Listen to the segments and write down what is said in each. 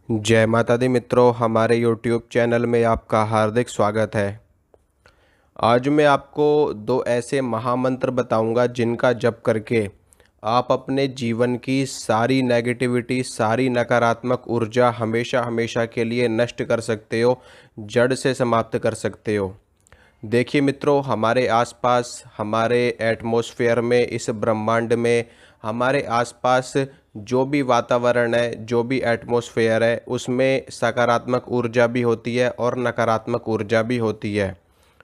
जय माता दी मित्रों, हमारे YouTube चैनल में आपका हार्दिक स्वागत है। आज मैं आपको दो ऐसे महामंत्र बताऊंगा जिनका जप करके आप अपने जीवन की सारी नेगेटिविटी, सारी नकारात्मक ऊर्जा हमेशा हमेशा के लिए नष्ट कर सकते हो, जड़ से समाप्त कर सकते हो। देखिए मित्रों, हमारे आसपास, हमारे एटमॉस्फेयर में, इस ब्रह्मांड में, हमारे आसपास जो भी वातावरण है, जो भी एटमॉस्फेयर है, उसमें सकारात्मक ऊर्जा भी होती है और नकारात्मक ऊर्जा भी होती है।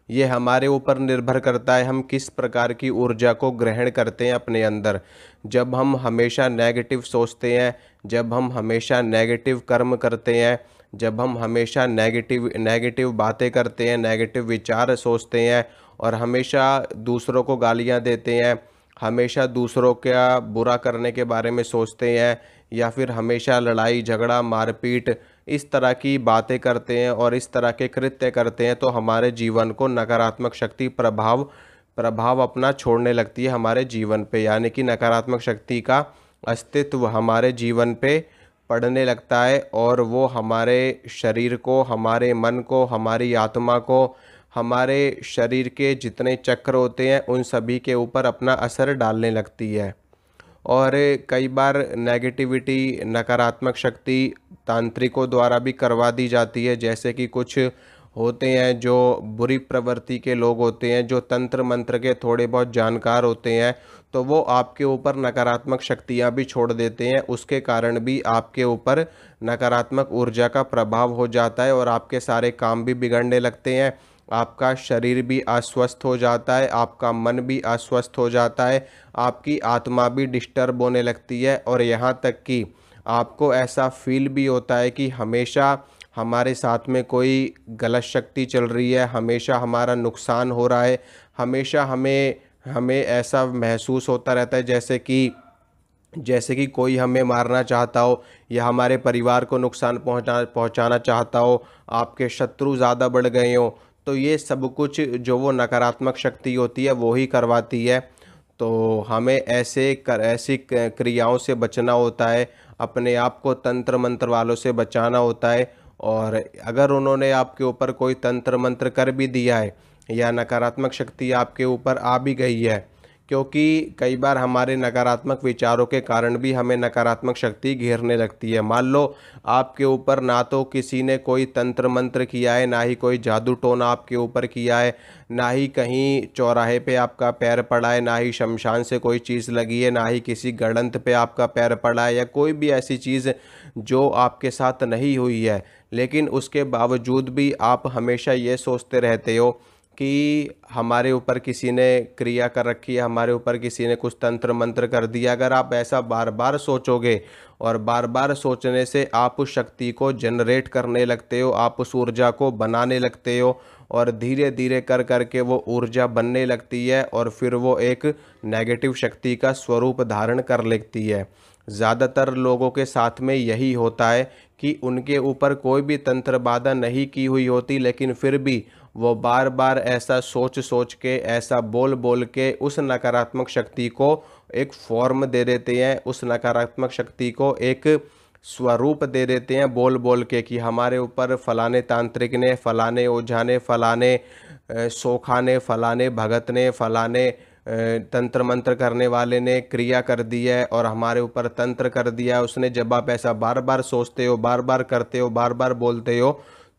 ये हमारे ऊपर निर्भर करता है हम किस प्रकार की ऊर्जा को ग्रहण करते हैं अपने अंदर। जब हम हमेशा नेगेटिव सोचते हैं, जब हम हमेशा नेगेटिव कर्म करते हैं, जब हम हमेशा नेगेटिव नेगेटिव बातें करते हैं, नेगेटिव विचार सोचते हैं और हमेशा दूसरों को गालियां देते हैं, हमेशा दूसरों का बुरा करने के बारे में सोचते हैं, या फिर हमेशा लड़ाई झगड़ा मारपीट इस तरह की बातें करते हैं और इस तरह के कृत्य करते हैं, तो हमारे जीवन को नकारात्मक शक्ति प्रभाव प्रभाव अपना छोड़ने लगती है हमारे जीवन पे। यानी कि नकारात्मक शक्ति का अस्तित्व हमारे जीवन पे पड़ने लगता है और वो हमारे शरीर को, हमारे मन को, हमारी आत्मा को, हमारे शरीर के जितने चक्र होते हैं उन सभी के ऊपर अपना असर डालने लगती है। और कई बार नेगेटिविटी, नकारात्मक शक्ति तांत्रिकों द्वारा भी करवा दी जाती है। जैसे कि कुछ होते हैं जो बुरी प्रवृत्ति के लोग होते हैं, जो तंत्र मंत्र के थोड़े बहुत जानकार होते हैं, तो वो आपके ऊपर नकारात्मक शक्तियाँ भी छोड़ देते हैं। उसके कारण भी आपके ऊपर नकारात्मक ऊर्जा का प्रभाव हो जाता है और आपके सारे काम भी बिगड़ने लगते हैं। आपका शरीर भी अस्वस्थ हो जाता है, आपका मन भी अस्वस्थ हो जाता है, आपकी आत्मा भी डिस्टर्ब होने लगती है और यहाँ तक कि आपको ऐसा फील भी होता है कि हमेशा हमारे साथ में कोई गलत शक्ति चल रही है, हमेशा हमारा नुकसान हो रहा है, हमेशा हमें हमें ऐसा महसूस होता रहता है जैसे कि कोई हमें मारना चाहता हो या हमारे परिवार को नुकसान पहुंचाना चाहता हो, आपके शत्रु ज़्यादा बढ़ गए हों। तो ये सब कुछ जो वो नकारात्मक शक्ति होती है वो ही करवाती है। तो हमें ऐसी क्रियाओं से बचना होता है, अपने आप को तंत्र मंत्र वालों से बचाना होता है। और अगर उन्होंने आपके ऊपर कोई तंत्र मंत्र कर भी दिया है या नकारात्मक शक्ति आपके ऊपर आ भी गई है, क्योंकि कई बार हमारे नकारात्मक विचारों के कारण भी हमें नकारात्मक शक्ति घेरने लगती है। मान लो आपके ऊपर ना तो किसी ने कोई तंत्र मंत्र किया है, ना ही कोई जादू टोना आपके ऊपर किया है, ना ही कहीं चौराहे पे आपका पैर पड़ा है, ना ही शमशान से कोई चीज़ लगी है, ना ही किसी गड़ंत पे आपका पैर पड़ा है, या कोई भी ऐसी चीज़ जो आपके साथ नहीं हुई है, लेकिन उसके बावजूद भी आप हमेशा ये सोचते रहते हो कि हमारे ऊपर किसी ने क्रिया कर रखी है, हमारे ऊपर किसी ने कुछ तंत्र मंत्र कर दिया। अगर आप ऐसा बार बार सोचोगे और बार बार सोचने से आप उस शक्ति को जनरेट करने लगते हो, आप उस ऊर्जा को बनाने लगते हो और धीरे धीरे कर करके वो ऊर्जा बनने लगती है और फिर वो एक नेगेटिव शक्ति का स्वरूप धारण कर लेती है। ज़्यादातर लोगों के साथ में यही होता है कि उनके ऊपर कोई भी तंत्र बाधा नहीं की हुई होती, लेकिन फिर भी वो बार बार ऐसा सोच सोच के, ऐसा बोल बोल के उस नकारात्मक शक्ति को एक फॉर्म दे देते हैं, उस नकारात्मक शक्ति को एक स्वरूप दे देते हैं बोल बोल के कि हमारे ऊपर फलाने तांत्रिक ने, फलाने ओझा ने, फलाने सोखा ने, फलाने भगत ने, फलाने तंत्र मंत्र करने वाले ने क्रिया कर दी है और हमारे ऊपर तंत्र कर दिया है उसने। जब आप ऐसा बार बार सोचते हो, बार बार करते हो, बार बार बोलते हो,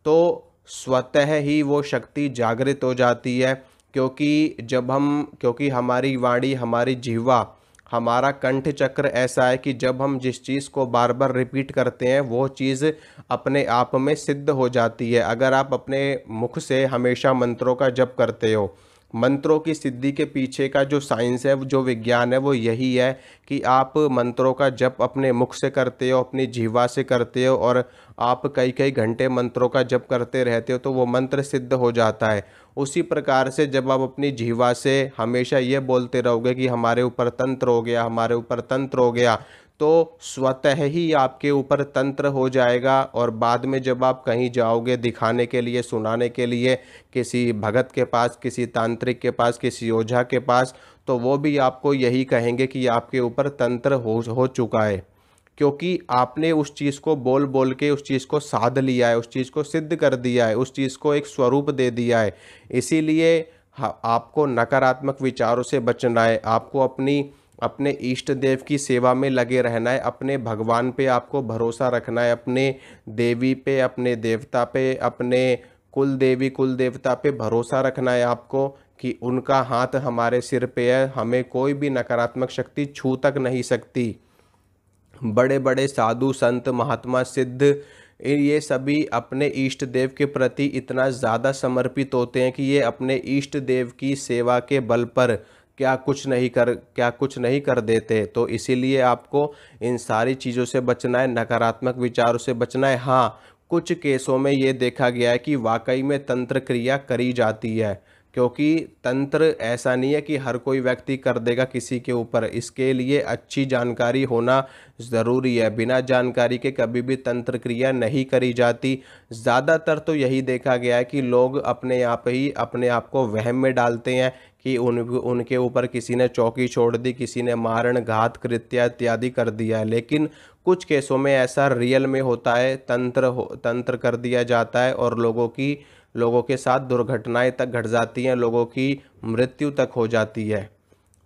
तो स्वतः ही वो शक्ति जागृत हो जाती है। क्योंकि हमारी वाणी, हमारी जिह्वा, हमारा कंठ चक्र ऐसा है कि जब हम जिस चीज़ को बार बार रिपीट करते हैं वो चीज़ अपने आप में सिद्ध हो जाती है। अगर आप अपने मुख से हमेशा मंत्रों का जप करते हो, मंत्रों की सिद्धि के पीछे का जो साइंस है, जो विज्ञान है, वो यही है कि आप मंत्रों का जप अपने मुख से करते हो, अपनी जीवा से करते हो और आप कई कई घंटे मंत्रों का जप करते रहते हो तो वो मंत्र सिद्ध हो जाता है। उसी प्रकार से जब आप अपनी जीवा से हमेशा ये बोलते रहोगे कि हमारे ऊपर तंत्र हो गया, हमारे ऊपर तंत्र हो गया, तो स्वतः ही आपके ऊपर तंत्र हो जाएगा। और बाद में जब आप कहीं जाओगे दिखाने के लिए, सुनाने के लिए, किसी भगत के पास, किसी तांत्रिक के पास, किसी ओझा के पास, तो वो भी आपको यही कहेंगे कि आपके ऊपर तंत्र हो चुका है। क्योंकि आपने उस चीज़ को बोल बोल के उस चीज़ को साध लिया है, उस चीज़ को सिद्ध कर दिया है, उस चीज़ को एक स्वरूप दे दिया है। इसीलिए आपको नकारात्मक विचारों से बचना है, आपको अपने इष्ट देव की सेवा में लगे रहना है, अपने भगवान पे आपको भरोसा रखना है, अपने देवी पे, अपने देवता पे, अपने कुल देवी कुल देवता पे भरोसा रखना है आपको कि उनका हाथ हमारे सिर पे है, हमें कोई भी नकारात्मक शक्ति छू तक नहीं सकती। बड़े बड़े साधु संत महात्मा सिद्ध ये सभी अपने इष्ट देव के प्रति इतना ज़्यादा समर्पित होते हैं कि ये अपने इष्ट देव की सेवा के बल पर क्या कुछ नहीं कर देते। तो इसीलिए आपको इन सारी चीज़ों से बचना है, नकारात्मक विचारों से बचना है। हाँ, कुछ केसों में ये देखा गया है कि वाकई में तंत्र क्रिया करी जाती है, क्योंकि तंत्र ऐसा नहीं है कि हर कोई व्यक्ति कर देगा किसी के ऊपर, इसके लिए अच्छी जानकारी होना ज़रूरी है। बिना जानकारी के कभी भी तंत्र क्रिया नहीं करी जाती। ज़्यादातर तो यही देखा गया है कि लोग अपने आप ही अपने आप को वहम में डालते हैं कि उनके ऊपर किसी ने चौकी छोड़ दी, किसी ने मारण घात कृत्य इत्यादि कर दिया है। लेकिन कुछ केसों में ऐसा रियल में होता है, तंत्र कर दिया जाता है और लोगों के साथ दुर्घटनाएं तक घट जाती हैं, लोगों की मृत्यु तक हो जाती है।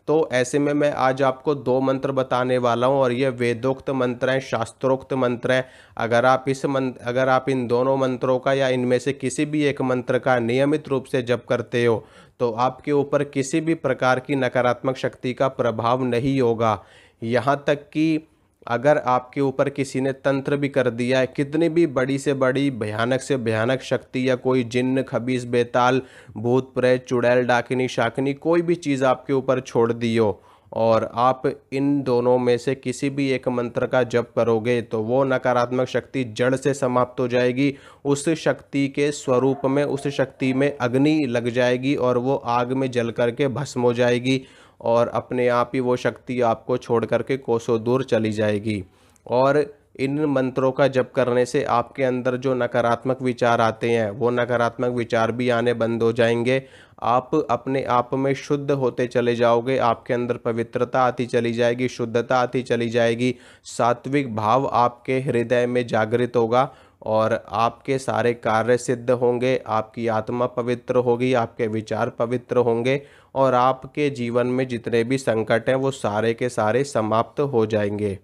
तो ऐसे में मैं आज आपको दो मंत्र बताने वाला हूं और ये वेदोक्त मंत्र हैं, शास्त्रोक्त मंत्र हैं। अगर आप इन दोनों मंत्रों का या इनमें से किसी भी एक मंत्र का नियमित रूप से जप करते हो तो आपके ऊपर किसी भी प्रकार की नकारात्मक शक्ति का प्रभाव नहीं होगा। यहाँ तक कि अगर आपके ऊपर किसी ने तंत्र भी कर दिया है, कितनी भी बड़ी से बड़ी भयानक से भयानक शक्ति या कोई जिन्न खबीस बेताल भूत प्रेत चुड़ैल डाकिनी शाकिनी कोई भी चीज़ आपके ऊपर छोड़ दी हो और आप इन दोनों में से किसी भी एक मंत्र का जप करोगे तो वो नकारात्मक शक्ति जड़ से समाप्त हो जाएगी। उस शक्ति के स्वरूप में, उस शक्ति में अग्नि लग जाएगी और वो आग में जल करके भस्म हो जाएगी और अपने आप ही वो शक्ति आपको छोड़ करके कोसों दूर चली जाएगी। और इन मंत्रों का जप करने से आपके अंदर जो नकारात्मक विचार आते हैं वो नकारात्मक विचार भी आने बंद हो जाएंगे। आप अपने आप में शुद्ध होते चले जाओगे, आपके अंदर पवित्रता आती चली जाएगी, शुद्धता आती चली जाएगी, सात्विक भाव आपके हृदय में जागृत होगा और आपके सारे कार्य सिद्ध होंगे, आपकी आत्मा पवित्र होगी, आपके विचार पवित्र होंगे और आपके जीवन में जितने भी संकट हैं वो सारे के सारे समाप्त हो जाएंगे।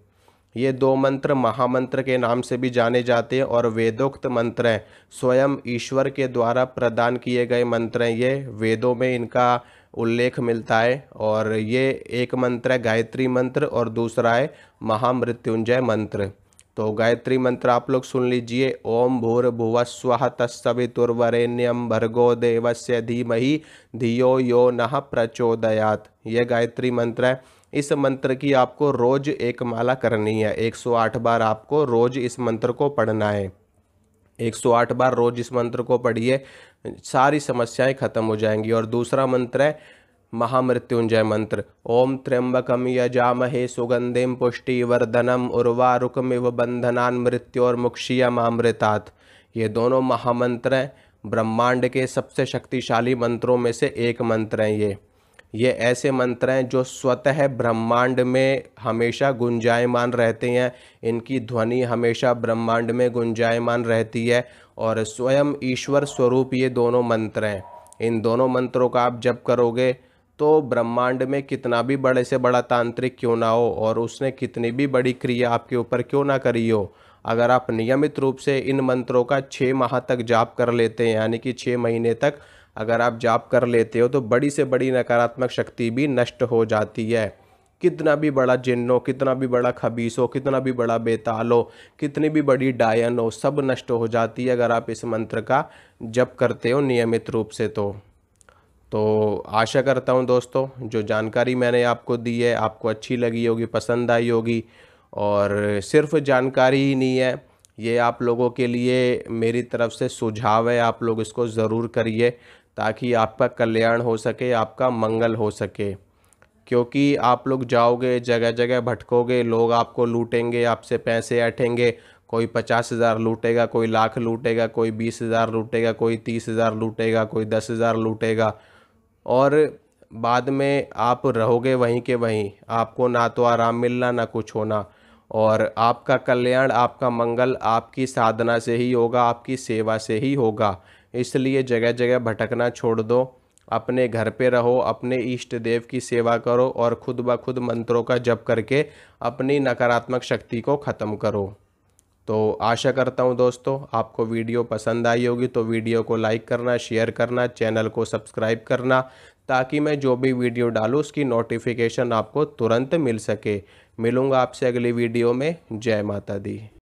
ये दो मंत्र महामंत्र के नाम से भी जाने जाते हैं और वेदोक्त मंत्र हैं, स्वयं ईश्वर के द्वारा प्रदान किए गए मंत्र हैं। ये वेदों में इनका उल्लेख मिलता है और ये एक मंत्र है गायत्री मंत्र और दूसरा है महामृत्युंजय मंत्र। तो गायत्री मंत्र आप लोग सुन लीजिए। ओम भूर्भुवः स्वः तत्सवितुर्वरेण्यं भर्गो देवस्य धीमहि धियो यो नः प्रचोदयात्। ये गायत्री मंत्र है। इस मंत्र की आपको रोज एक माला करनी है, 108 बार आपको रोज इस मंत्र को पढ़ना है। 108 बार रोज इस मंत्र को पढ़िए, सारी समस्याएं खत्म हो जाएंगी। और दूसरा मंत्र है महामृत्युंजय मंत्र। ओम त्र्यंबकम यजामहे सुगंधिम पुष्टिवर्धनम उर्वारुकमिव बंधनान् मृत्योर्मुक्षीयमामृतात्। ये दोनों महामंत्र हैं, ब्रह्मांड के सबसे शक्तिशाली मंत्रों में से एक मंत्र हैं। ये ऐसे मंत्र हैं जो स्वतः ब्रह्मांड में हमेशा गुंजायमान रहते हैं, इनकी ध्वनि हमेशा ब्रह्मांड में गुंजायमान रहती है और स्वयं ईश्वर स्वरूप ये दोनों मंत्र हैं। इन दोनों मंत्रों का आप जप करोगे तो ब्रह्मांड में कितना भी बड़े से बड़ा तांत्रिक क्यों ना हो और उसने कितनी भी बड़ी क्रिया आपके ऊपर क्यों ना करी हो, अगर आप नियमित रूप से इन मंत्रों का 6 माह तक जाप कर लेते हैं, यानी कि 6 महीने तक अगर आप जाप कर लेते हो तो बड़ी से बड़ी नकारात्मक शक्ति भी नष्ट हो जाती है। कितना भी बड़ा जिन्न हो, कितना भी बड़ा खबीस हो, कितना भी बड़ा बेताल हो, कितनी भी बड़ी डायन हो, सब नष्ट हो जाती है अगर आप इस मंत्र का जप करते हो नियमित रूप से। तो आशा करता हूँ दोस्तों जो जानकारी मैंने आपको दी है आपको अच्छी लगी होगी, पसंद आई होगी। और सिर्फ जानकारी ही नहीं है, ये आप लोगों के लिए मेरी तरफ से सुझाव है, आप लोग इसको ज़रूर करिए ताकि आपका कल्याण हो सके, आपका मंगल हो सके। क्योंकि आप लोग जाओगे जगह जगह भटकोगे, लोग आपको लूटेंगे, आपसे पैसे ऐंठेंगे। कोई 50,000 लूटेगा, कोई लाख लूटेगा, कोई 20,000 लूटेगा, कोई 30,000 लूटेगा, कोई 10,000 लूटेगा और बाद में आप रहोगे वहीं के वहीं, आपको ना तो आराम मिलना ना कुछ होना। और आपका कल्याण, आपका मंगल आपकी साधना से ही होगा, आपकी सेवा से ही होगा। इसलिए जगह जगह भटकना छोड़ दो, अपने घर पे रहो, अपने इष्ट देव की सेवा करो और खुद ब खुद मंत्रों का जप करके अपनी नकारात्मक शक्ति को ख़त्म करो। तो आशा करता हूँ दोस्तों आपको वीडियो पसंद आई होगी, तो वीडियो को लाइक करना, शेयर करना, चैनल को सब्सक्राइब करना, ताकि मैं जो भी वीडियो डालूँ उसकी नोटिफिकेशन आपको तुरंत मिल सके। मिलूँगा आपसे अगली वीडियो में। जय माता दी।